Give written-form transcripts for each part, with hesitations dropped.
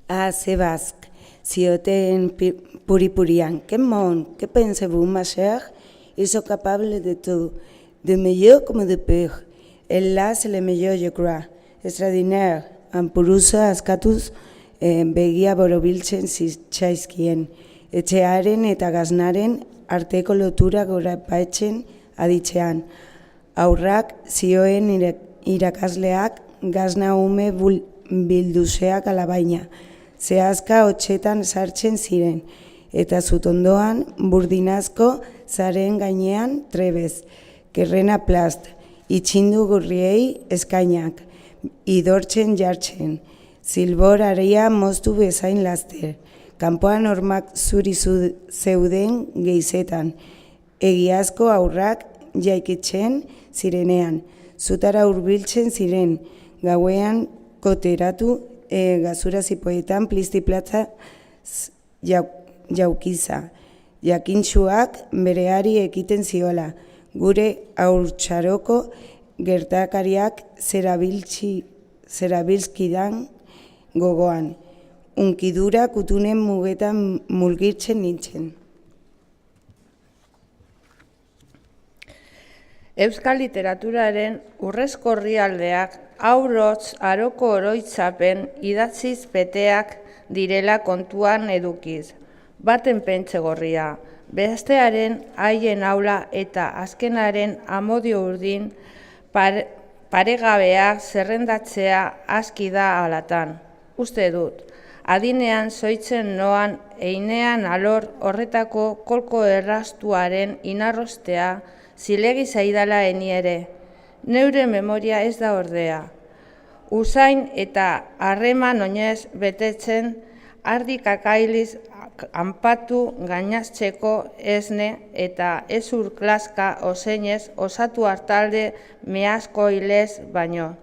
C'est basque. Zioten puripurian. Que monde, que pensez-vous, ma chère? Ils sont capables de tout, de meilleur comme de pire. Et là, c'est le meilleur, je crois. Extraordinaire. Ampurusa askatuz begia borobiltzen zitzaizkien. Etxearen eta gaznaren arteko lotura gorapatzen aditzean. Aurrak zioen irakasleak gazna ume bilduzeak alabaina. Zehazka hotxetan sartzen ziren, eta zutondoan burdinazko zaren gainean trebez, kerrena plast, itxindu gurriei eskainak, idortzen jartzen, zilbor aria moztu bezain laster, kanpoan hormak zuri zeuden geizetan, egiazko aurrak jaikitzen zirenean, zutara hurbiltzen ziren, gauean koteratu gazura zipoetan pliztiplatza jaukiza. Jakintxuak bereari ekiten ziola, gure haurtxaroko gertakariak zerabilzkidan gogoan. Unkidura kutunen mugetan mulgirtzen nintzen. Euskal literaturaren urrezko orrialdeak haurotz aroko oroitzapen idatziz beteak direla kontuan edukiz. Baten pentxe gorria, bestearen haien aula eta azkenaren amodio urdin paregabeak zerrendatzea aski da alatan. Uste dut, adinean zoitzen noan einean alor horretako kolko errastuaren inarrostea zilegi zaidala eni ere. Neure memoria ez da ordea. Usain eta harreman oinez betetzen ardi kakailiz anpatu gainaztzeko esne eta ezur klaska oseinez osatu hartalde meazko hilez baino.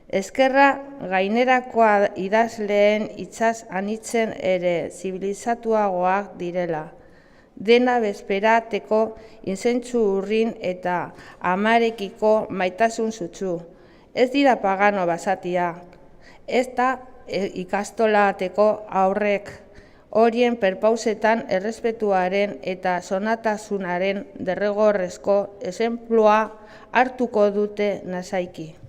Ezkerra gainerakoa idazleen itzaz anitzen ere zibilizatuagoak direla. Dena bezperateko inzentzu urrin eta amarekiko maitasun zutzu. Ez dira pagano basatiak, ez da ikastolateko aurrek, horien perpausetan errespetuaren eta sonatasunaren derregorrezko esenplua hartuko dute nazaiki.